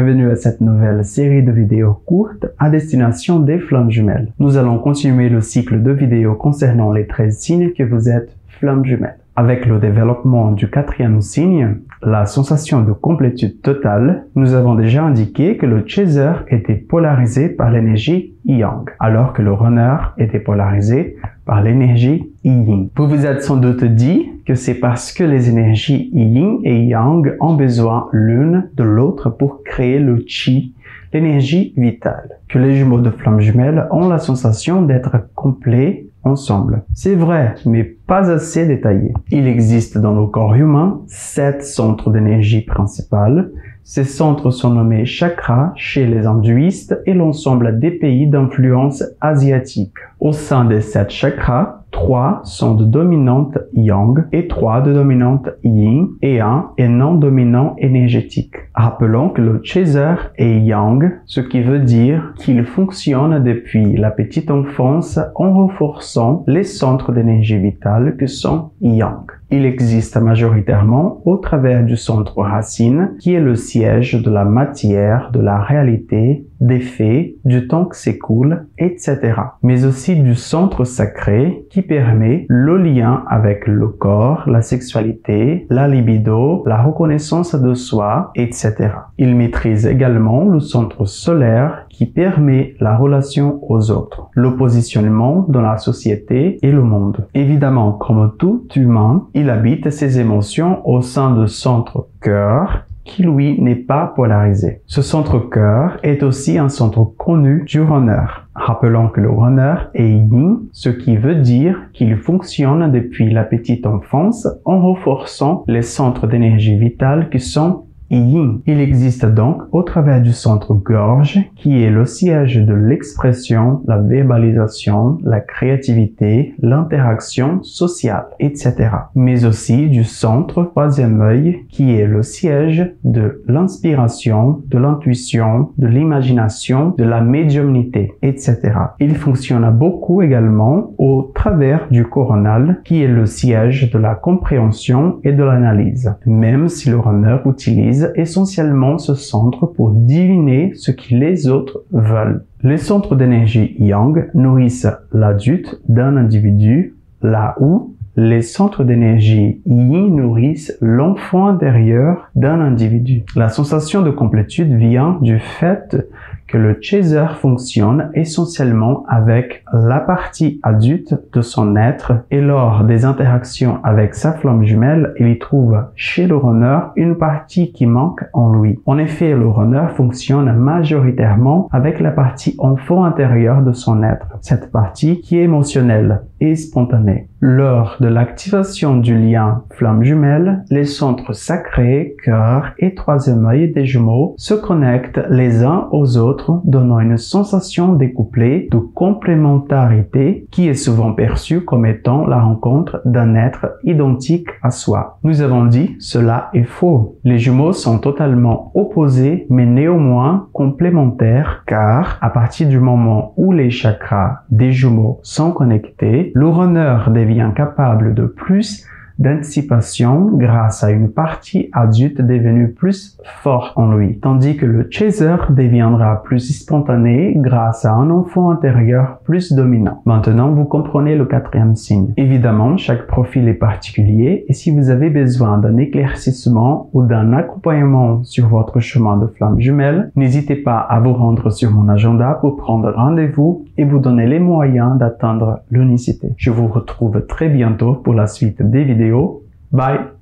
bienvenue à cette nouvelle série de vidéos courtes à destination des flammes jumelles. Nous allons continuer le cycle de vidéos concernant les 13 signes que vous êtes flammes jumelles. Avec le développement du 4e signe, la sensation de complétude totale, nous avons déjà indiqué que le chaser était polarisé par l'énergie yang, alors que le runner était polarisé par l'énergie yin. Vous vous êtes sans doute dit que c'est parce que les énergies yin et yang ont besoin l'une de l'autre pour créer le chi, l'énergie vitale, que les jumeaux de flammes jumelles ont la sensation d'être complets ensemble. C'est vrai, mais pas assez détaillé. Il existe dans le corps humain 7 centres d'énergie principales. Ces centres sont nommés chakras chez les hindouistes et l'ensemble des pays d'influence asiatique. Au sein des 7 chakras, 3 sont de dominante yang et 3 de dominante yin et 1 est non dominant énergétique. Rappelons que le chaser est yang, ce qui veut dire qu'il fonctionne depuis la petite enfance en renforçant les centres d'énergie vitale que sont yang. Il existe majoritairement au travers du centre racine, qui est le siège de la matière, de la réalité, des faits, du temps qui s'écoule, etc. Mais aussi du centre sacré, qui permet le lien avec le corps, la sexualité, la libido, la reconnaissance de soi, etc. Il maîtrise également le centre solaire, qui permet la relation aux autres, le positionnement dans la société et le monde. Évidemment, comme tout humain, il habite ses émotions au sein du centre cœur, qui lui n'est pas polarisé. Ce centre cœur est aussi un centre connu du runner. Rappelons que le runner est yin, ce qui veut dire qu'il fonctionne depuis la petite enfance en renforçant les centres d'énergie vitale qui sont yin. Il existe donc au travers du centre gorge, qui est le siège de l'expression, la verbalisation, la créativité, l'interaction sociale, etc. Mais aussi du centre troisième œil, qui est le siège de l'inspiration, de l'intuition, de l'imagination, de la médiumnité, etc. Il fonctionne beaucoup également au travers du coronal, qui est le siège de la compréhension et de l'analyse, même si le runner utilise essentiellement ce centre pour deviner ce que les autres veulent. Les centres d'énergie yang nourrissent l'adulte d'un individu, là où les centres d'énergie yin nourrissent l'enfant intérieur d'un individu. La sensation de complétude vient du fait que le chaser fonctionne essentiellement avec la partie adulte de son être et lors des interactions avec sa flamme jumelle, il y trouve chez le runner une partie qui manque en lui. En effet, le runner fonctionne majoritairement avec la partie enfant intérieur de son être, cette partie qui est émotionnelle et spontanée. Lors de l'activation du lien flamme jumelle, les centres sacrés, cœur et troisième œil des jumeaux se connectent les uns aux autres, donnant une sensation découplée de complémentarité qui est souvent perçue comme étant la rencontre d'un être identique à soi. Nous avons dit, cela est faux. Les jumeaux sont totalement opposés, mais néanmoins complémentaires, car à partir du moment où les chakras des jumeaux sont connectés, le runner devient capable de plus d'anticipation grâce à une partie adulte devenue plus forte en lui, tandis que le chaser deviendra plus spontané grâce à un enfant intérieur plus dominant. Maintenant, vous comprenez le 4e signe. Évidemment, chaque profil est particulier et si vous avez besoin d'un éclaircissement ou d'un accompagnement sur votre chemin de flamme jumelle, n'hésitez pas à vous rendre sur mon agenda pour prendre rendez-vous et vous donner les moyens d'atteindre l'unicité. Je vous retrouve très bientôt pour la suite des vidéos. Bye!